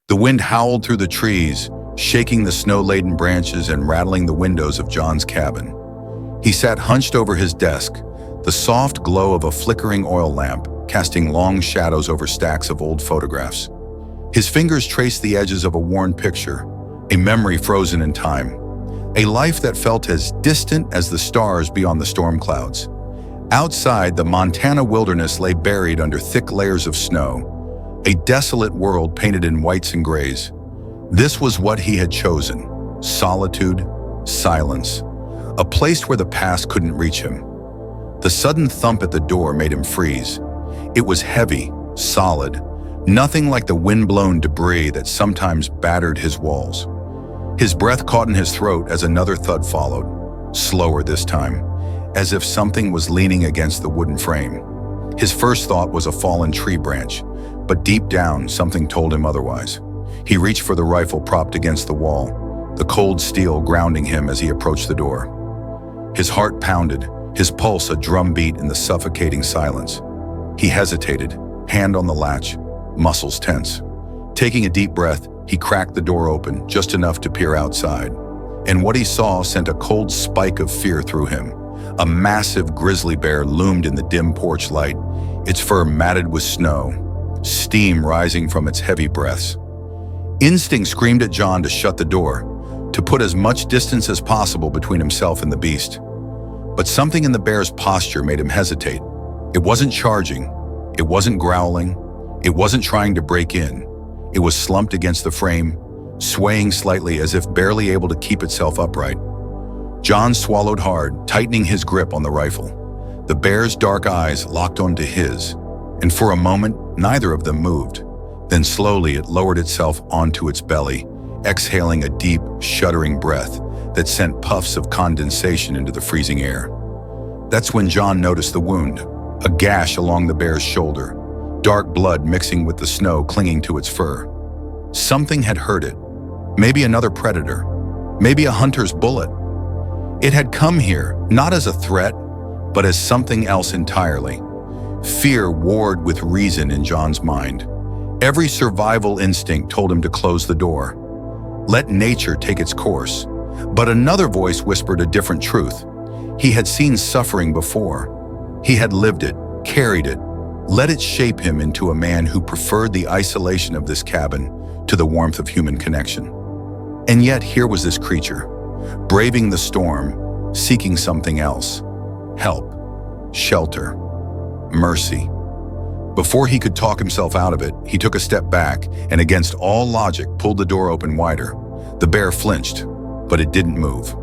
The wind howled through the trees, shaking the snow-laden branches and rattling the windows of John's cabin. He sat hunched over his desk, the soft glow of a flickering oil lamp casting long shadows over stacks of old photographs. His fingers traced the edges of a worn picture, a memory frozen in time, a life that felt as distant as the stars beyond the storm clouds. Outside, the Montana wilderness lay buried under thick layers of snow, a desolate world painted in whites and grays. This was what he had chosen: solitude, silence, a place where the past couldn't reach him. The sudden thump at the door made him freeze. It was heavy, solid, nothing like the wind-blown debris that sometimes battered his walls. His breath caught in his throat as another thud followed, slower this time, as if something was leaning against the wooden frame. His first thought was a fallen tree branch, but deep down, something told him otherwise. He reached for the rifle propped against the wall, the cold steel grounding him as he approached the door. His heart pounded, his pulse a drumbeat in the suffocating silence. He hesitated, hand on the latch, muscles tense. Taking a deep breath, he cracked the door open just enough to peer outside. And what he saw sent a cold spike of fear through him. A massive grizzly bear loomed in the dim porch light, its fur matted with snow, steam rising from its heavy breaths. Instinct screamed at John to shut the door, to put as much distance as possible between himself and the beast. But something in the bear's posture made him hesitate. It wasn't charging, it wasn't growling, it wasn't trying to break in. It was slumped against the frame, swaying slightly as if barely able to keep itself upright. John swallowed hard, tightening his grip on the rifle. The bear's dark eyes locked onto his, and for a moment, neither of them moved. Then slowly it lowered itself onto its belly, exhaling a deep, shuddering breath that sent puffs of condensation into the freezing air. That's when John noticed the wound, a gash along the bear's shoulder, dark blood mixing with the snow clinging to its fur. Something had hurt it. Maybe another predator. Maybe a hunter's bullet. It had come here, not as a threat, but as something else entirely. Fear warred with reason in John's mind. Every survival instinct told him to close the door. Let nature take its course. But another voice whispered a different truth. He had seen suffering before. He had lived it, carried it, let it shape him into a man who preferred the isolation of this cabin to the warmth of human connection. And yet here was this creature, braving the storm, seeking something else: help, shelter, mercy. Before he could talk himself out of it, he took a step back and, against all logic, pulled the door open wider. The bear flinched, but it didn't move.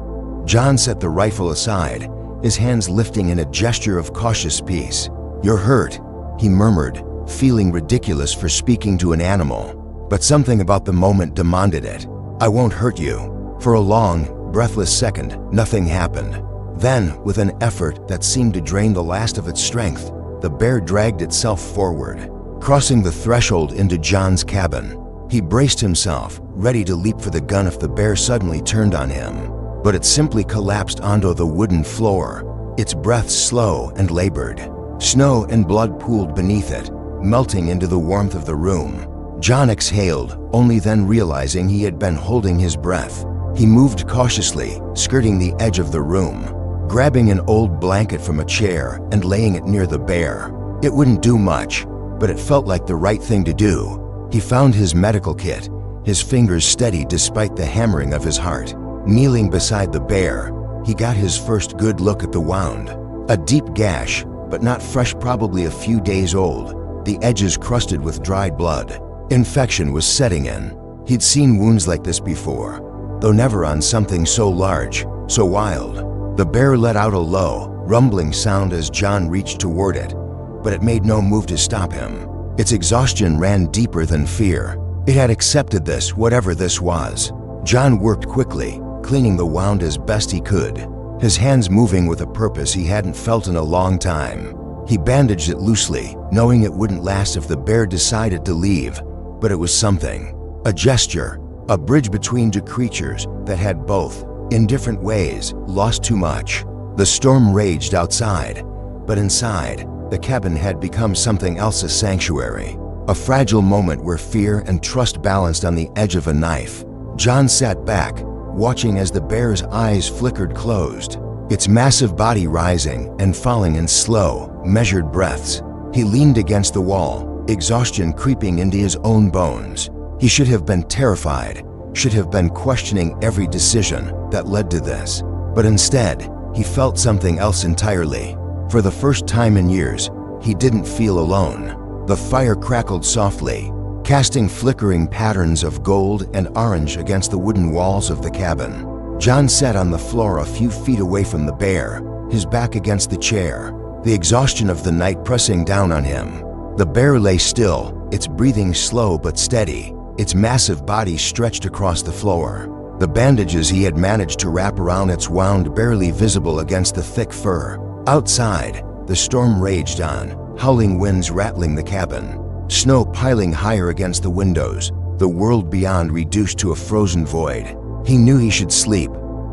John set the rifle aside, his hands lifting in a gesture of cautious peace. "You're hurt," he murmured, feeling ridiculous for speaking to an animal. But something about the moment demanded it. "I won't hurt you." For a long, breathless second, nothing happened. Then, with an effort that seemed to drain the last of its strength, the bear dragged itself forward, crossing the threshold into John's cabin. He braced himself, ready to leap for the gun if the bear suddenly turned on him. But it simply collapsed onto the wooden floor, its breath slow and labored. Snow and blood pooled beneath it, melting into the warmth of the room. John exhaled, only then realizing he had been holding his breath. He moved cautiously, skirting the edge of the room, grabbing an old blanket from a chair and laying it near the bear. It wouldn't do much, but it felt like the right thing to do. He found his medical kit, his fingers steady despite the hammering of his heart. Kneeling beside the bear, he got his first good look at the wound. A deep gash, but not fresh, probably a few days old, the edges crusted with dried blood. Infection was setting in. He'd seen wounds like this before, though never on something so large, so wild. The bear let out a low, rumbling sound as John reached toward it, but it made no move to stop him. Its exhaustion ran deeper than fear. It had accepted this, whatever this was. John worked quickly, cleaning the wound as best he could, his hands moving with a purpose he hadn't felt in a long time. He bandaged it loosely, knowing it wouldn't last if the bear decided to leave, but it was something. A gesture, a bridge between two creatures that had both, in different ways, lost too much. The storm raged outside, but inside, the cabin had become something else, a sanctuary. A fragile moment where fear and trust balanced on the edge of a knife. John sat back, watching as the bear's eyes flickered closed, its massive body rising and falling in slow, measured breaths. He leaned against the wall, exhaustion creeping into his own bones. He should have been terrified, should have been questioning every decision that led to this. But instead, he felt something else entirely. For the first time in years, he didn't feel alone. The fire crackled softly, casting flickering patterns of gold and orange against the wooden walls of the cabin. John sat on the floor a few feet away from the bear, his back against the chair, the exhaustion of the night pressing down on him. The bear lay still, its breathing slow but steady, its massive body stretched across the floor. The bandages he had managed to wrap around its wound barely visible against the thick fur. Outside, the storm raged on, howling winds rattling the cabin, snow piling higher against the windows, the world beyond reduced to a frozen void. He knew he should sleep,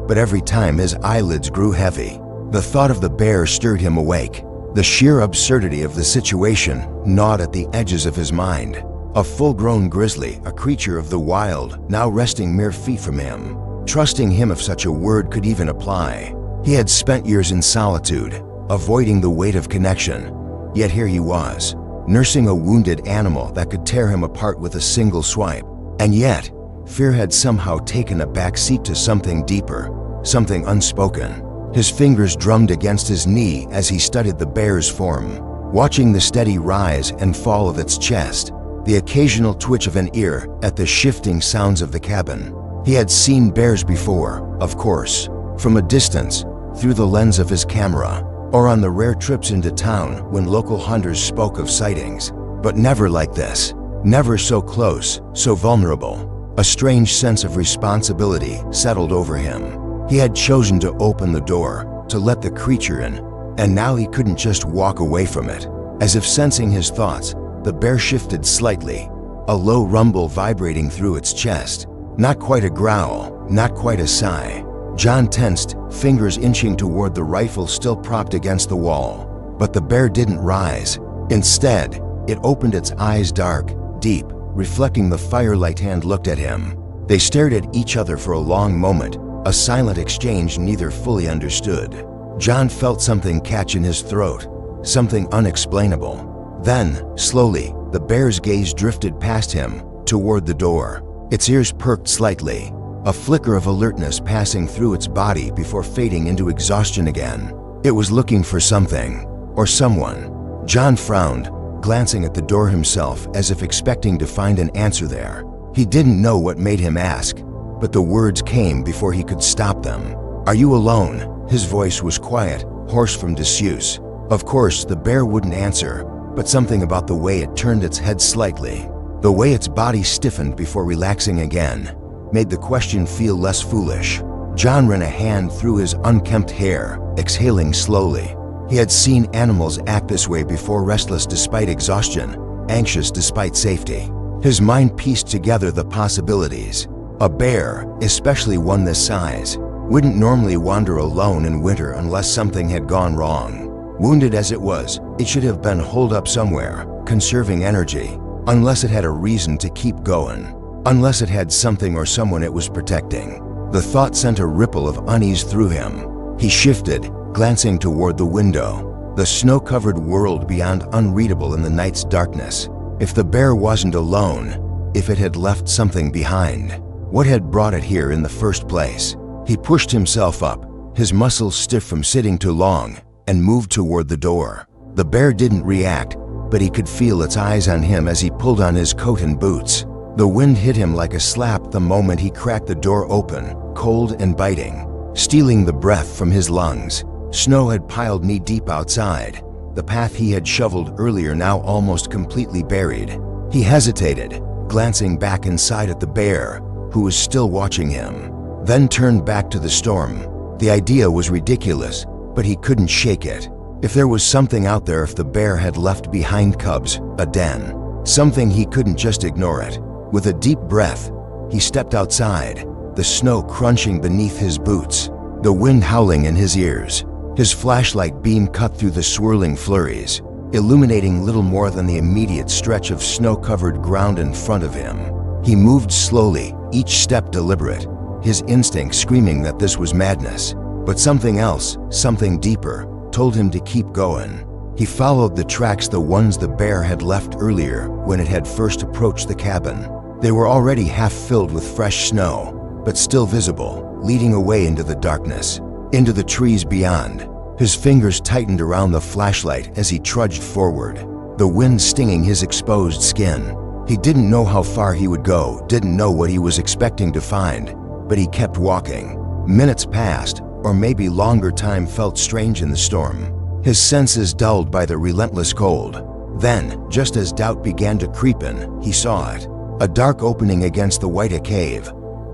but every time his eyelids grew heavy. The thought of the bear stirred him awake. The sheer absurdity of the situation gnawed at the edges of his mind. A full-grown grizzly, a creature of the wild, now resting mere feet from him, trusting him if such a word could even apply. He had spent years in solitude, avoiding the weight of connection, yet here he was, nursing a wounded animal that could tear him apart with a single swipe. And yet, fear had somehow taken a back seat to something deeper, something unspoken. His fingers drummed against his knee as he studied the bear's form, watching the steady rise and fall of its chest, the occasional twitch of an ear at the shifting sounds of the cabin. He had seen bears before, of course, from a distance, through the lens of his camera, or on the rare trips into town when local hunters spoke of sightings, but never like this, never so close, so vulnerable. A strange sense of responsibility settled over him. He had chosen to open the door, to let the creature in, and now he couldn't just walk away from it. As if sensing his thoughts, the bear shifted slightly, a low rumble vibrating through its chest. Not quite a growl, not quite a sigh. John tensed, fingers inching toward the rifle still propped against the wall. But the bear didn't rise. Instead, it opened its eyes dark, deep, reflecting the firelight. Hand looked at him. They stared at each other for a long moment, a silent exchange neither fully understood. John felt something catch in his throat, something unexplainable. Then, slowly, the bear's gaze drifted past him, toward the door. Its ears perked slightly, a flicker of alertness passing through its body before fading into exhaustion again. It was looking for something, or someone. John frowned, glancing at the door himself as if expecting to find an answer there. He didn't know what made him ask, but the words came before he could stop them. "Are you alone?" His voice was quiet, hoarse from disuse. Of course, the bear wouldn't answer, but something about the way it turned its head slightly, the way its body stiffened before relaxing again, made the question feel less foolish. John ran a hand through his unkempt hair, exhaling slowly. He had seen animals act this way before, restless despite exhaustion, anxious despite safety. His mind pieced together the possibilities. A bear, especially one this size, wouldn't normally wander alone in winter unless something had gone wrong. Wounded as it was, it should have been holed up somewhere, conserving energy, unless it had a reason to keep going, unless it had something or someone it was protecting. The thought sent a ripple of unease through him. He shifted, glancing toward the window, the snow-covered world beyond unreadable in the night's darkness. If the bear wasn't alone, if it had left something behind, what had brought it here in the first place? He pushed himself up, his muscles stiff from sitting too long, and moved toward the door. The bear didn't react, but he could feel its eyes on him as he pulled on his coat and boots. The wind hit him like a slap the moment he cracked the door open, cold and biting, stealing the breath from his lungs. Snow had piled knee-deep outside, the path he had shoveled earlier now almost completely buried. He hesitated, glancing back inside at the bear, who was still watching him, then turned back to the storm. The idea was ridiculous, but he couldn't shake it. If there was something out there, if the bear had left behind cubs, a den, something, he couldn't just ignore it. With a deep breath, he stepped outside, the snow crunching beneath his boots, the wind howling in his ears. His flashlight beam cut through the swirling flurries, illuminating little more than the immediate stretch of snow-covered ground in front of him. He moved slowly, each step deliberate, his instinct screaming that this was madness. But something else, something deeper, told him to keep going. He followed the tracks, the ones the bear had left earlier when it had first approached the cabin. They were already half filled with fresh snow, but still visible, leading away into the darkness, into the trees beyond. His fingers tightened around the flashlight as he trudged forward, the wind stinging his exposed skin. He didn't know how far he would go, didn't know what he was expecting to find, but he kept walking. Minutes passed, or maybe longer. Time felt strange in the storm, his senses dulled by the relentless cold. Then, just as doubt began to creep in, he saw it. A dark opening against the white, a cave,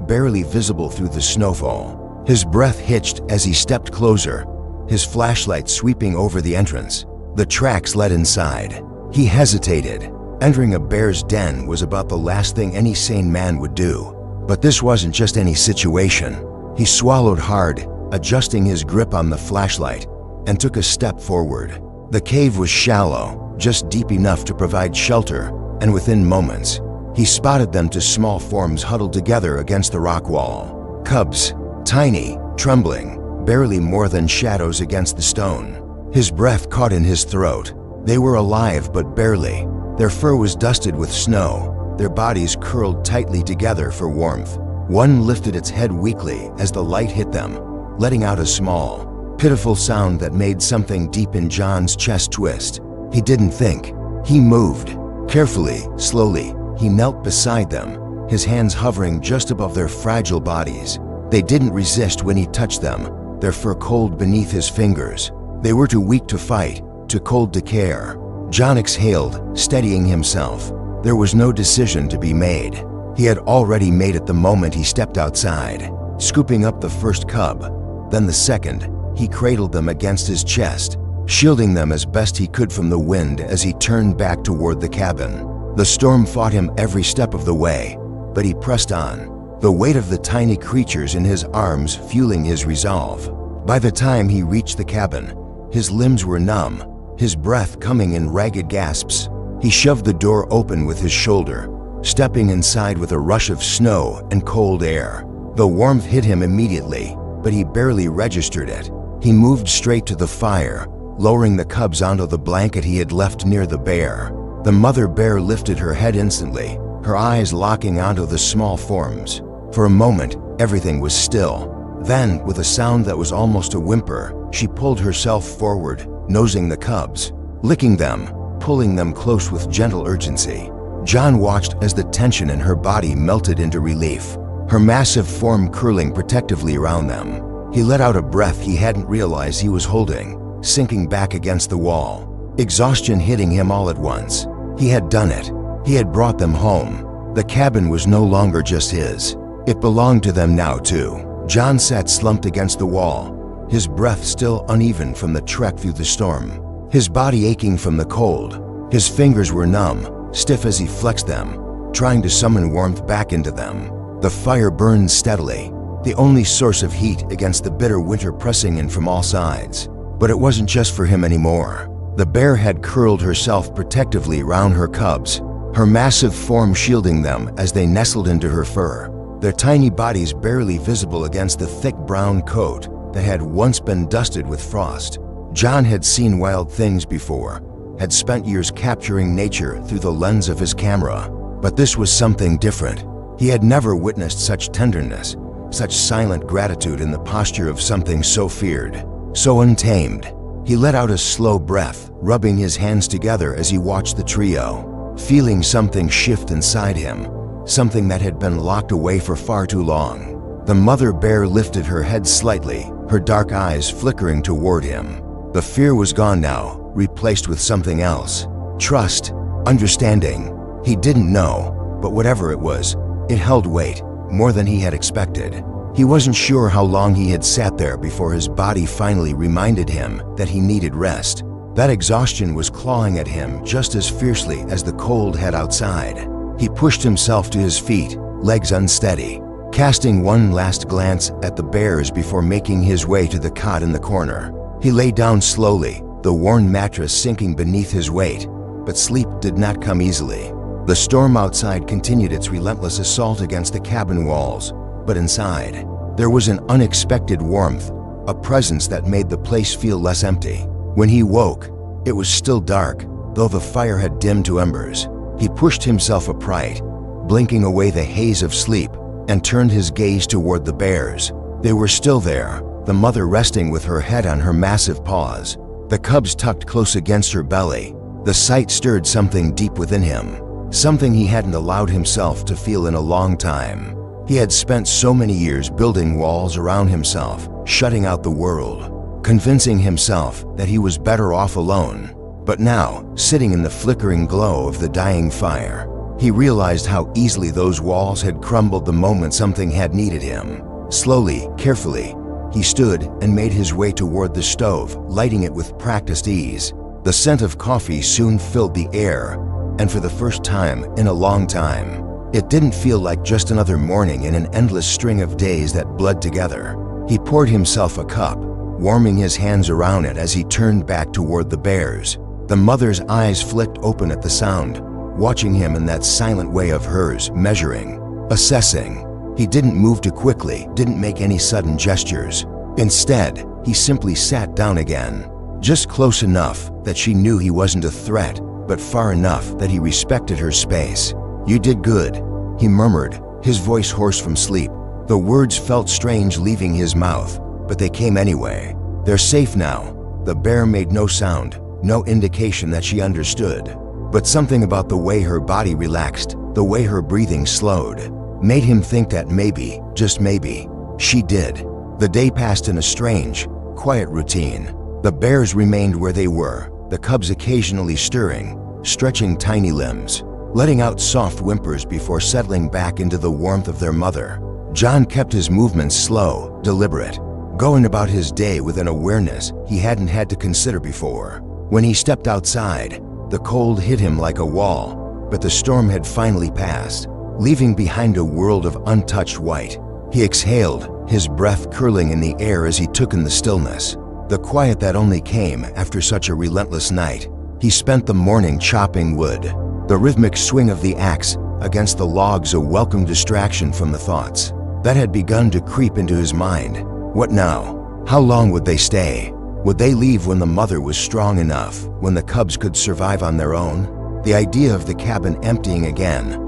barely visible through the snowfall. His breath hitched as he stepped closer, his flashlight sweeping over the entrance. The tracks led inside. He hesitated. Entering a bear's den was about the last thing any sane man would do. But this wasn't just any situation. He swallowed hard, adjusting his grip on the flashlight, and took a step forward. The cave was shallow, just deep enough to provide shelter, and within moments, he spotted them, two small forms huddled together against the rock wall. Cubs, tiny, trembling, barely more than shadows against the stone. His breath caught in his throat. They were alive, but barely. Their fur was dusted with snow, their bodies curled tightly together for warmth. One lifted its head weakly as the light hit them, letting out a small, pitiful sound that made something deep in John's chest twist. He didn't think. He moved. Carefully, slowly, he knelt beside them, his hands hovering just above their fragile bodies. They didn't resist when he touched them, their fur cold beneath his fingers. They were too weak to fight, too cold to care. John exhaled, steadying himself. There was no decision to be made. He had already made it the moment he stepped outside. Scooping up the first cub, then the second, he cradled them against his chest, shielding them as best he could from the wind as he turned back toward the cabin. The storm fought him every step of the way, but he pressed on, the weight of the tiny creatures in his arms fueling his resolve. By the time he reached the cabin, his limbs were numb, his breath coming in ragged gasps. He shoved the door open with his shoulder, stepping inside with a rush of snow and cold air. The warmth hit him immediately, but he barely registered it. He moved straight to the fire, lowering the cubs onto the blanket he had left near the bear. The mother bear lifted her head instantly, her eyes locking onto the small forms. For a moment, everything was still. Then, with a sound that was almost a whimper, she pulled herself forward, nosing the cubs, licking them, pulling them close with gentle urgency. John watched as the tension in her body melted into relief, her massive form curling protectively around them. He let out a breath he hadn't realized he was holding, sinking back against the wall, exhaustion hitting him all at once. He had done it. He had brought them home. The cabin was no longer just his. It belonged to them now, too. John sat slumped against the wall, his breath still uneven from the trek through the storm, his body aching from the cold. His fingers were numb, stiff as he flexed them, trying to summon warmth back into them. The fire burned steadily, the only source of heat against the bitter winter pressing in from all sides. But it wasn't just for him anymore. The bear had curled herself protectively round her cubs, her massive form shielding them as they nestled into her fur, their tiny bodies barely visible against the thick brown coat that had once been dusted with frost. John had seen wild things before, had spent years capturing nature through the lens of his camera. But this was something different. He had never witnessed such tenderness, such silent gratitude in the posture of something so feared, so untamed. He let out a slow breath, rubbing his hands together as he watched the trio, feeling something shift inside him, something that had been locked away for far too long. The mother bear lifted her head slightly, her dark eyes flickering toward him. The fear was gone now, replaced with something else. Trust, understanding. He didn't know, but whatever it was, it held weight, more than he had expected. He wasn't sure how long he had sat there before his body finally reminded him that he needed rest. That exhaustion was clawing at him just as fiercely as the cold had outside. He pushed himself to his feet, legs unsteady, casting one last glance at the bears before making his way to the cot in the corner. He lay down slowly, the worn mattress sinking beneath his weight, but sleep did not come easily. The storm outside continued its relentless assault against the cabin walls, but inside, there was an unexpected warmth, a presence that made the place feel less empty. When he woke, it was still dark, though the fire had dimmed to embers. He pushed himself upright, blinking away the haze of sleep, and turned his gaze toward the bears. They were still there, the mother resting with her head on her massive paws, the cubs tucked close against her belly. The sight stirred something deep within him, something he hadn't allowed himself to feel in a long time. He had spent so many years building walls around himself, shutting out the world, convincing himself that he was better off alone. But now, sitting in the flickering glow of the dying fire, he realized how easily those walls had crumbled the moment something had needed him. Slowly, carefully, he stood and made his way toward the stove, lighting it with practiced ease. The scent of coffee soon filled the air, and for the first time in a long time, it didn't feel like just another morning in an endless string of days that bled together. He poured himself a cup, warming his hands around it as he turned back toward the bears. The mother's eyes flicked open at the sound, watching him in that silent way of hers, measuring, assessing. He didn't move too quickly, didn't make any sudden gestures. Instead, he simply sat down again, just close enough that she knew he wasn't a threat, but far enough that he respected her space. "You did good," he murmured, his voice hoarse from sleep. The words felt strange leaving his mouth, but they came anyway. "They're safe now." The bear made no sound, no indication that she understood. But something about the way her body relaxed, the way her breathing slowed, made him think that maybe, just maybe, she did. The day passed in a strange, quiet routine. The bears remained where they were, the cubs occasionally stirring, stretching tiny limbs, letting out soft whimpers before settling back into the warmth of their mother. John kept his movements slow, deliberate, going about his day with an awareness he hadn't had to consider before. When he stepped outside, the cold hit him like a wall, but the storm had finally passed, leaving behind a world of untouched white. He exhaled, his breath curling in the air as he took in the stillness, the quiet that only came after such a relentless night. He spent the morning chopping wood, the rhythmic swing of the axe against the logs a welcome distraction from the thoughts that had begun to creep into his mind. What now? How long would they stay? Would they leave when the mother was strong enough, when the cubs could survive on their own? The idea of the cabin emptying again,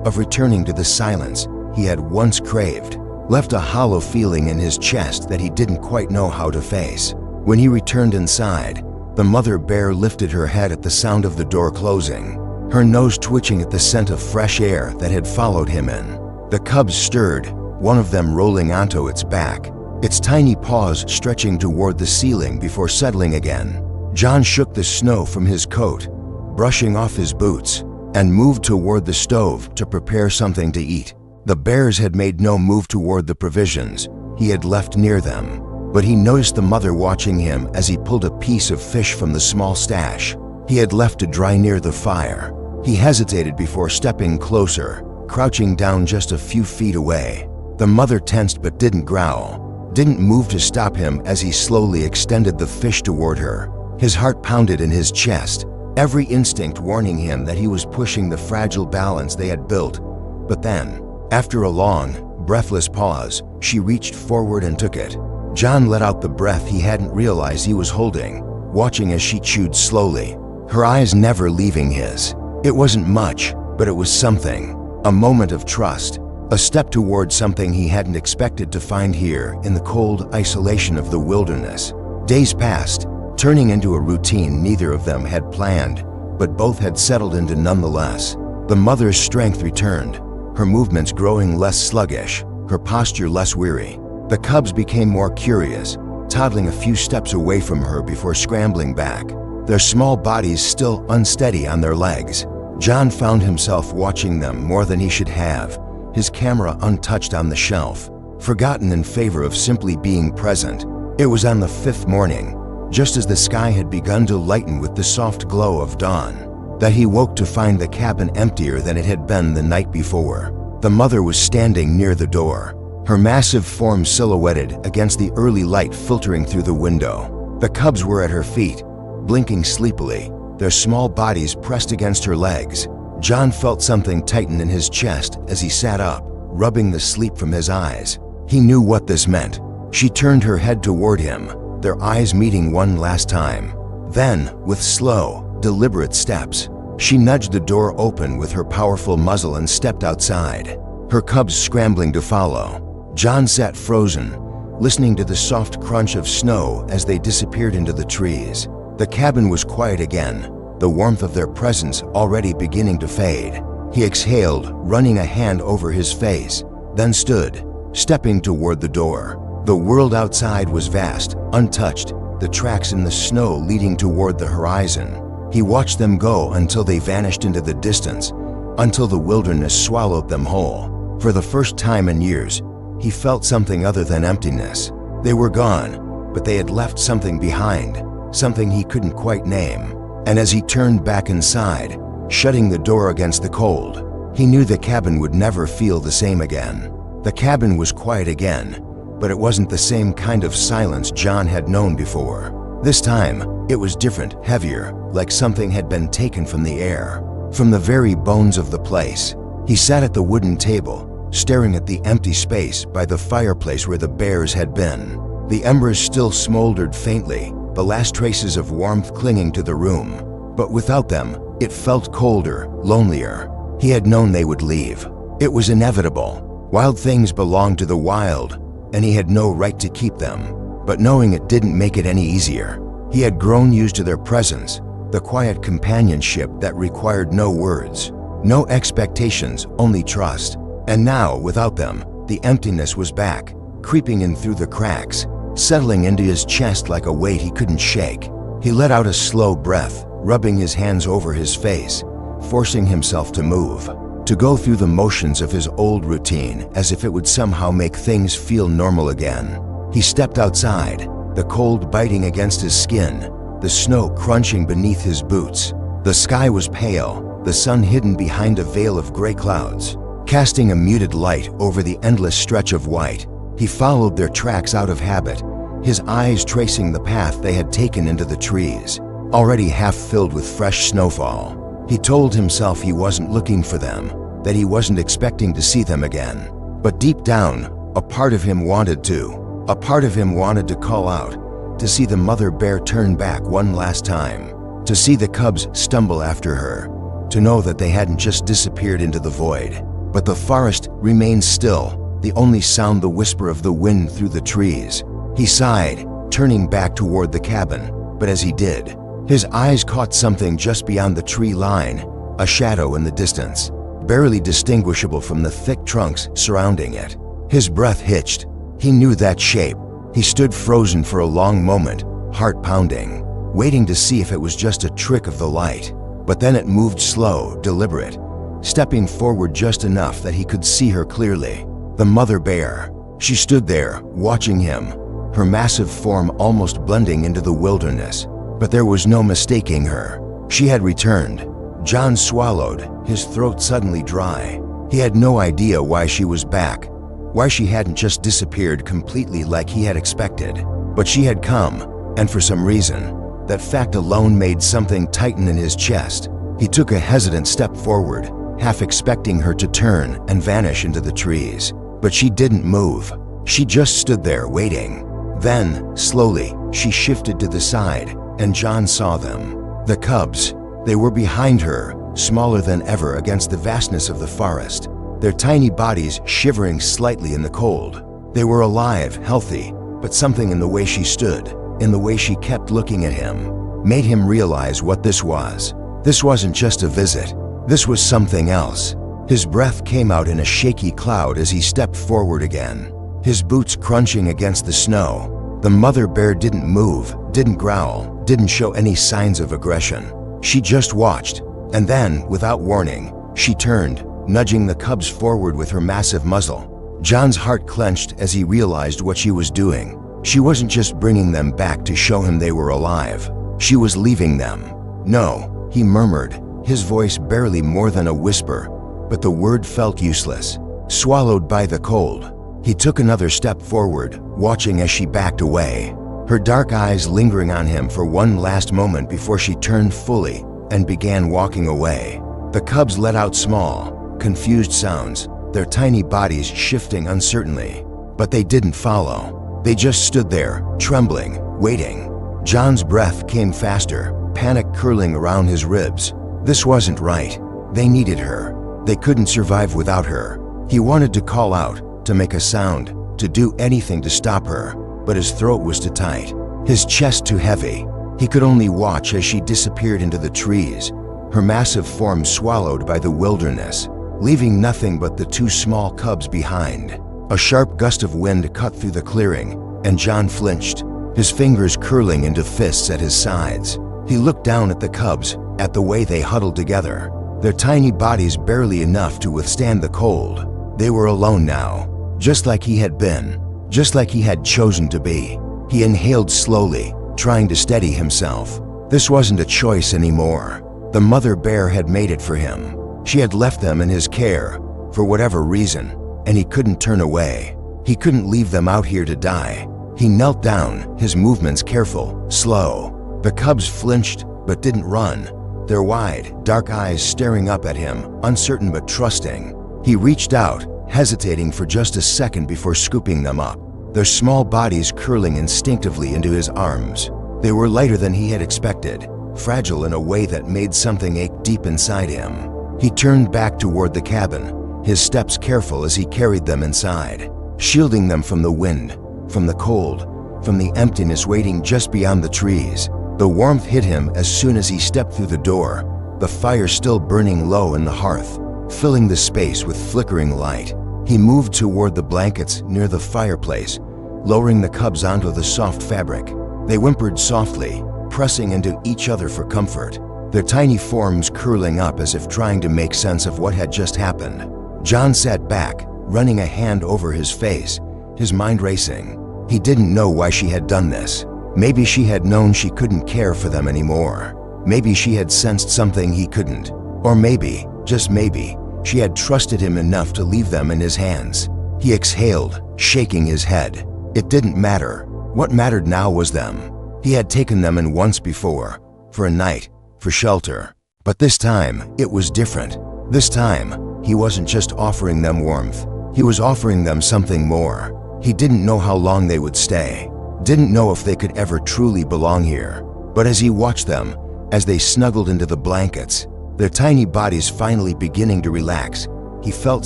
of returning to the silence he had once craved, left a hollow feeling in his chest that he didn't quite know how to face. When he returned inside, the mother bear lifted her head at the sound of the door closing, her nose twitching at the scent of fresh air that had followed him in. The cubs stirred, one of them rolling onto its back, its tiny paws stretching toward the ceiling before settling again. John shook the snow from his coat, brushing off his boots, and moved toward the stove to prepare something to eat. The bears had made no move toward the provisions he had left near them, but he noticed the mother watching him as he pulled a piece of fish from the small stash he had left to dry near the fire. He hesitated before stepping closer, crouching down just a few feet away. The mother tensed but didn't growl, didn't move to stop him as he slowly extended the fish toward her. His heart pounded in his chest, every instinct warning him that he was pushing the fragile balance they had built. But then, after a long, breathless pause, she reached forward and took it. John let out the breath he hadn't realized he was holding, watching as she chewed slowly, her eyes never leaving his. It wasn't much, but it was something. A moment of trust, a step toward something he hadn't expected to find here in the cold isolation of the wilderness. Days passed, turning into a routine neither of them had planned, but both had settled into nonetheless. The mother's strength returned, her movements growing less sluggish, her posture less weary. The cubs became more curious, toddling a few steps away from her before scrambling back, their small bodies still unsteady on their legs. John found himself watching them more than he should have, his camera untouched on the shelf, forgotten in favor of simply being present. It was on the fifth morning, just as the sky had begun to lighten with the soft glow of dawn, that he woke to find the cabin emptier than it had been the night before. The mother was standing near the door, her massive form silhouetted against the early light filtering through the window. The cubs were at her feet, blinking sleepily, their small bodies pressed against her legs. John felt something tighten in his chest as he sat up, rubbing the sleep from his eyes. He knew what this meant. She turned her head toward him, their eyes meeting one last time. Then, with slow, deliberate steps, she nudged the door open with her powerful muzzle and stepped outside, her cubs scrambling to follow. John sat frozen, listening to the soft crunch of snow as they disappeared into the trees. The cabin was quiet again, the warmth of their presence already beginning to fade. He exhaled, running a hand over his face, then stood, stepping toward the door. The world outside was vast, untouched, the tracks in the snow leading toward the horizon. He watched them go until they vanished into the distance, until the wilderness swallowed them whole. For the first time in years, he felt something other than emptiness. They were gone, but they had left something behind, something he couldn't quite name. And as he turned back inside, shutting the door against the cold, he knew the cabin would never feel the same again. The cabin was quiet again, but it wasn't the same kind of silence John had known before. This time, it was different, heavier, like something had been taken from the air, from the very bones of the place. He sat at the wooden table, staring at the empty space by the fireplace where the bears had been. The embers still smoldered faintly, the last traces of warmth clinging to the room. But without them, it felt colder, lonelier. He had known they would leave. It was inevitable. Wild things belonged to the wild, and he had no right to keep them. But knowing it didn't make it any easier. He had grown used to their presence, the quiet companionship that required no words, no expectations, only trust. And now, without them, the emptiness was back, creeping in through the cracks, settling into his chest like a weight he couldn't shake. He let out a slow breath, rubbing his hands over his face, forcing himself to move, to go through the motions of his old routine as if it would somehow make things feel normal again. He stepped outside, the cold biting against his skin, the snow crunching beneath his boots. The sky was pale, the sun hidden behind a veil of gray clouds, casting a muted light over the endless stretch of white. He followed their tracks out of habit, his eyes tracing the path they had taken into the trees, already half filled with fresh snowfall. He told himself he wasn't looking for them, that he wasn't expecting to see them again. But deep down, a part of him wanted to. A part of him wanted to call out, to see the mother bear turn back one last time, to see the cubs stumble after her, to know that they hadn't just disappeared into the void. But the forest remained still, the only sound the whisper of the wind through the trees. He sighed, turning back toward the cabin, but as he did, his eyes caught something just beyond the tree line, a shadow in the distance, barely distinguishable from the thick trunks surrounding it. His breath hitched. He knew that shape. He stood frozen for a long moment, heart pounding, waiting to see if it was just a trick of the light. But then it moved slow, deliberate, stepping forward just enough that he could see her clearly. The mother bear. She stood there, watching him, her massive form almost blending into the wilderness. But there was no mistaking her. She had returned. John swallowed, his throat suddenly dry. He had no idea why she was back, why she hadn't just disappeared completely like he had expected. But she had come, and for some reason, that fact alone made something tighten in his chest. He took a hesitant step forward, half expecting her to turn and vanish into the trees. But she didn't move. She just stood there waiting. Then, slowly, she shifted to the side, and John saw them. The cubs. They were behind her, smaller than ever against the vastness of the forest, their tiny bodies shivering slightly in the cold. They were alive, healthy, but something in the way she stood, in the way she kept looking at him, made him realize what this was. This wasn't just a visit. This was something else. His breath came out in a shaky cloud as he stepped forward again, his boots crunching against the snow. The mother bear didn't move, didn't growl, didn't show any signs of aggression. She just watched, and then, without warning, she turned, nudging the cubs forward with her massive muzzle. John's heart clenched as he realized what she was doing. She wasn't just bringing them back to show him they were alive. She was leaving them. No, he murmured, his voice barely more than a whisper, but the word felt useless, swallowed by the cold. He took another step forward, watching as she backed away. her dark eyes lingering on him for one last moment before she turned fully and began walking away. The cubs let out small, confused sounds, their tiny bodies shifting uncertainly. But they didn't follow. They just stood there, trembling, waiting. John's breath came faster, panic curling around his ribs. This wasn't right. They needed her. They couldn't survive without her. He wanted to call out, to make a sound, to do anything to stop her, but his throat was too tight, his chest too heavy. He could only watch as she disappeared into the trees, her massive form swallowed by the wilderness, leaving nothing but the two small cubs behind. A sharp gust of wind cut through the clearing, and John flinched, his fingers curling into fists at his sides. He looked down at the cubs, at the way they huddled together, their tiny bodies barely enough to withstand the cold. They were alone now, just like he had been, just like he had chosen to be. He inhaled slowly, trying to steady himself. This wasn't a choice anymore. The mother bear had made it for him. She had left them in his care, for whatever reason, and he couldn't turn away. He couldn't leave them out here to die. He knelt down, his movements careful, slow. The cubs flinched, but didn't run, their wide, dark eyes staring up at him, uncertain but trusting. He reached out, hesitating for just a second before scooping them up, their small bodies curling instinctively into his arms. They were lighter than he had expected, fragile in a way that made something ache deep inside him. He turned back toward the cabin, his steps careful as he carried them inside, shielding them from the wind, from the cold, from the emptiness waiting just beyond the trees. The warmth hit him as soon as he stepped through the door, the fire still burning low in the hearth, filling the space with flickering light. He moved toward the blankets near the fireplace, lowering the cubs onto the soft fabric. They whimpered softly, pressing into each other for comfort, their tiny forms curling up as if trying to make sense of what had just happened. John sat back, running a hand over his face, his mind racing. He didn't know why she had done this. Maybe she had known she couldn't care for them anymore. Maybe she had sensed something he couldn't. Or maybe, just maybe, she had trusted him enough to leave them in his hands. He exhaled, shaking his head. It didn't matter. What mattered now was them. He had taken them in once before, for a night, for shelter. But this time, it was different. This time, he wasn't just offering them warmth. He was offering them something more. He didn't know how long they would stay, didn't know if they could ever truly belong here. But as he watched them, as they snuggled into the blankets, their tiny bodies finally beginning to relax, he felt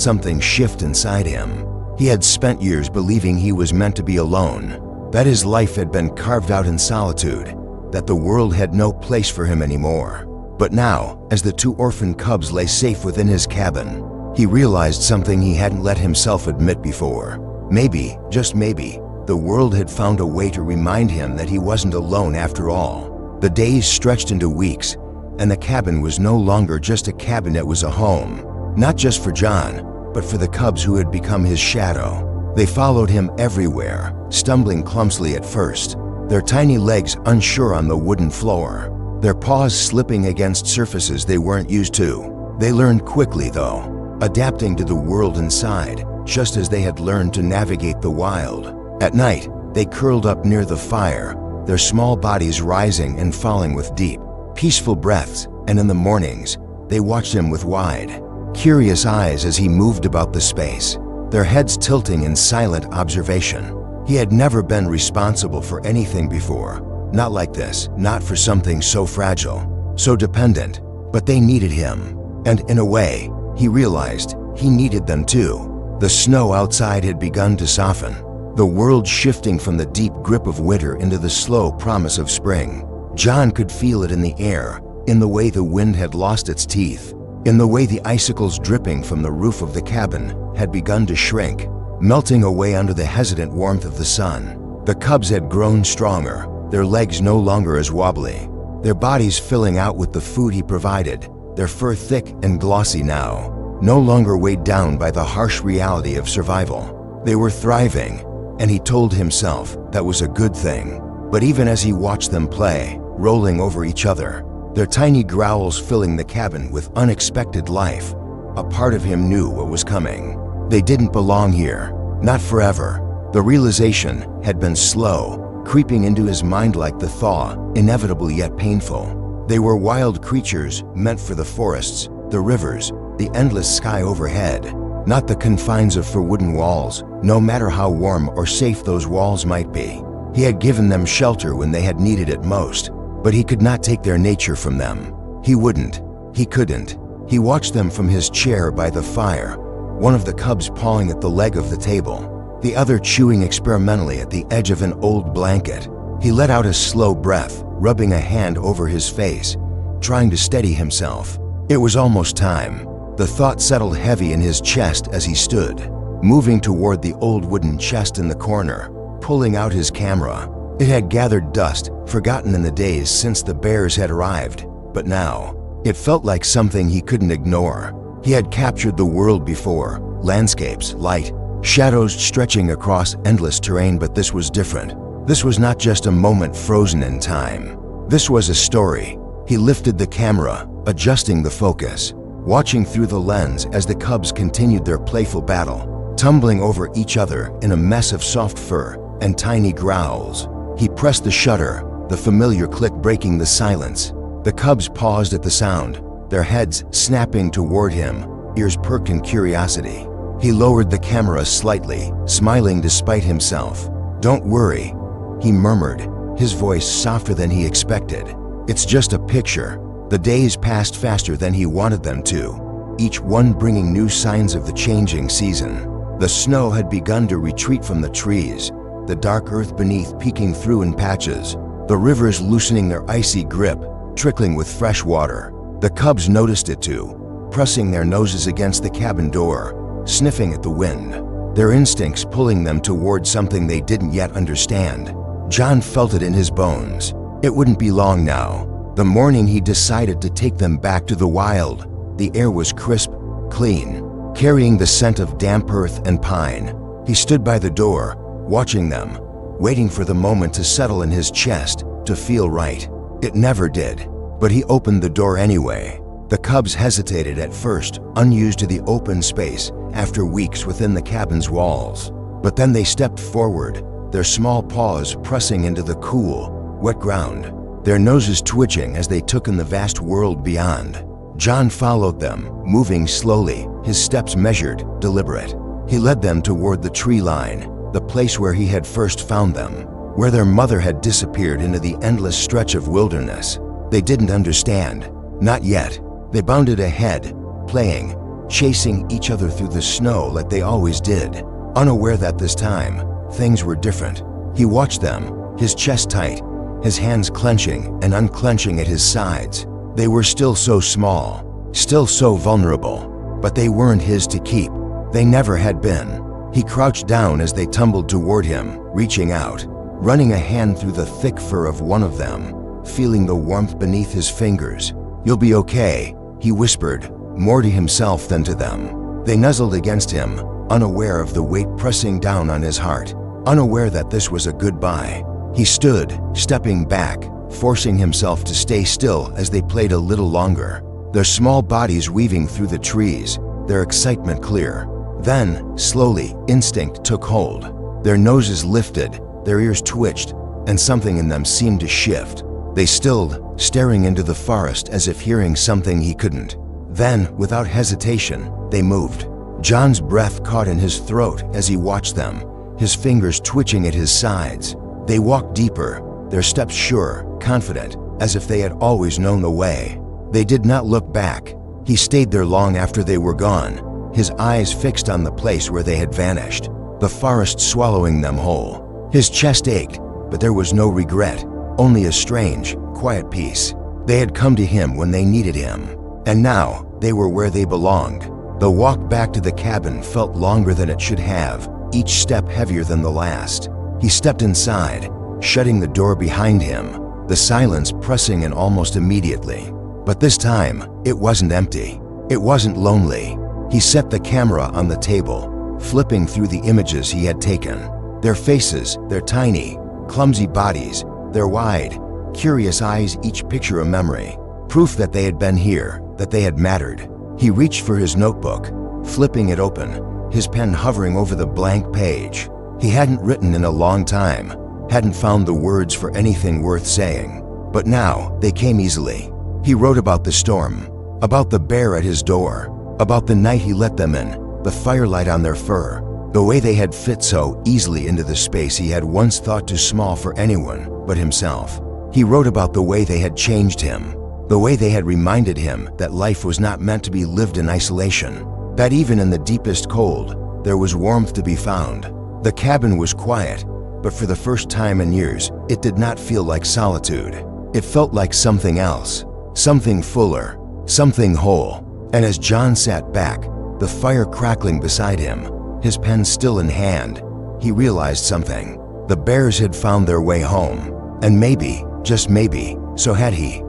something shift inside him. He had spent years believing he was meant to be alone, that his life had been carved out in solitude, that the world had no place for him anymore. But now, as the two orphan cubs lay safe within his cabin, he realized something he hadn't let himself admit before. Maybe, just maybe, the world had found a way to remind him that he wasn't alone after all. The days stretched into weeks, and the cabin was no longer just a cabin, it was a home. Not just for John, but for the cubs who had become his shadow. They followed him everywhere, stumbling clumsily at first, their tiny legs unsure on the wooden floor, their paws slipping against surfaces they weren't used to. They learned quickly though, adapting to the world inside, just as they had learned to navigate the wild. At night, they curled up near the fire, their small bodies rising and falling with deep, peaceful breaths, and in the mornings, they watched him with wide, curious eyes as he moved about the space, their heads tilting in silent observation. He had never been responsible for anything before, not like this, not for something so fragile, so dependent, but they needed him. And in a way, he realized he needed them too. The snow outside had begun to soften, the world shifting from the deep grip of winter into the slow promise of spring. John could feel it in the air, in the way the wind had lost its teeth, in the way the icicles dripping from the roof of the cabin had begun to shrink, melting away under the hesitant warmth of the sun. The cubs had grown stronger, their legs no longer as wobbly, their bodies filling out with the food he provided, their fur thick and glossy now, no longer weighed down by the harsh reality of survival. They were thriving, and he told himself that was a good thing. But even as he watched them play, rolling over each other, their tiny growls filling the cabin with unexpected life, a part of him knew what was coming. They didn't belong here, not forever. The realization had been slow, creeping into his mind like the thaw, inevitable yet painful. They were wild creatures meant for the forests, the rivers, the endless sky overhead, not the confines of four wooden walls, no matter how warm or safe those walls might be. He had given them shelter when they had needed it most, but he could not take their nature from them. He wouldn't. He couldn't. He watched them from his chair by the fire, one of the cubs pawing at the leg of the table, the other chewing experimentally at the edge of an old blanket. He let out a slow breath, rubbing a hand over his face, trying to steady himself. It was almost time. The thought settled heavy in his chest as he stood, moving toward the old wooden chest in the corner, pulling out his camera. It had gathered dust, forgotten in the days since the bears had arrived, but now, it felt like something he couldn't ignore. He had captured the world before, landscapes, light, shadows stretching across endless terrain, but this was different. This was not just a moment frozen in time. This was a story. He lifted the camera, adjusting the focus, watching through the lens as the cubs continued their playful battle, tumbling over each other in a mess of soft fur and tiny growls. He pressed the shutter, the familiar click breaking the silence. The cubs paused at the sound, their heads snapping toward him, ears perked in curiosity. He lowered the camera slightly, smiling despite himself. "Don't worry," he murmured, his voice softer than he expected. "It's just a picture." The days passed faster than he wanted them to, each one bringing new signs of the changing season. The snow had begun to retreat from the trees, the dark earth beneath peeking through in patches, the rivers loosening their icy grip, trickling with fresh water. The cubs noticed it too, pressing their noses against the cabin door, sniffing at the wind, their instincts pulling them toward something they didn't yet understand. John felt it in his bones. It wouldn't be long now. The morning he decided to take them back to the wild. The air was crisp, clean, carrying the scent of damp earth and pine. He stood by the door, watching them, waiting for the moment to settle in his chest, to feel right. It never did, but he opened the door anyway. The cubs hesitated at first, unused to the open space after weeks within the cabin's walls. But then they stepped forward, their small paws pressing into the cool, wet ground, their noses twitching as they took in the vast world beyond. John followed them, moving slowly, his steps measured, deliberate. He led them toward the tree line, the place where he had first found them, where their mother had disappeared into the endless stretch of wilderness. They didn't understand. Not yet. They bounded ahead, playing, chasing each other through the snow like they always did, unaware that this time, things were different. He watched them, his chest tight, his hands clenching and unclenching at his sides. They were still so small, still so vulnerable, but they weren't his to keep. They never had been. He crouched down as they tumbled toward him, reaching out, running a hand through the thick fur of one of them, feeling the warmth beneath his fingers. "You'll be okay," he whispered, more to himself than to them. They nuzzled against him, unaware of the weight pressing down on his heart, unaware that this was a goodbye. He stood, stepping back, forcing himself to stay still as they played a little longer, their small bodies weaving through the trees, their excitement clear. Then, slowly, instinct took hold. Their noses lifted, their ears twitched, and something in them seemed to shift. They stilled, staring into the forest as if hearing something he couldn't. Then, without hesitation, they moved. John's breath caught in his throat as he watched them, his fingers twitching at his sides. They walked deeper, their steps sure, confident, as if they had always known the way. They did not look back. He stayed there long after they were gone, his eyes fixed on the place where they had vanished, the forest swallowing them whole. His chest ached, but there was no regret, only a strange, quiet peace. They had come to him when they needed him, and now they were where they belonged. The walk back to the cabin felt longer than it should have, each step heavier than the last. He stepped inside, shutting the door behind him, the silence pressing in almost immediately. But this time, it wasn't empty. It wasn't lonely. He set the camera on the table, flipping through the images he had taken. Their faces, their tiny, clumsy bodies, their wide, curious eyes, each picture a memory. Proof that they had been here, that they had mattered. He reached for his notebook, flipping it open, his pen hovering over the blank page. He hadn't written in a long time, hadn't found the words for anything worth saying. But now, they came easily. He wrote about the storm, about the bear at his door, about the night he let them in, the firelight on their fur, the way they had fit so easily into the space he had once thought too small for anyone but himself. He wrote about the way they had changed him, the way they had reminded him that life was not meant to be lived in isolation, that even in the deepest cold, there was warmth to be found. The cabin was quiet, but for the first time in years, it did not feel like solitude. It felt like something else, something fuller, something whole. And as John sat back, the fire crackling beside him, his pen still in hand, he realized something. The bears had found their way home, and maybe, just maybe, so had he.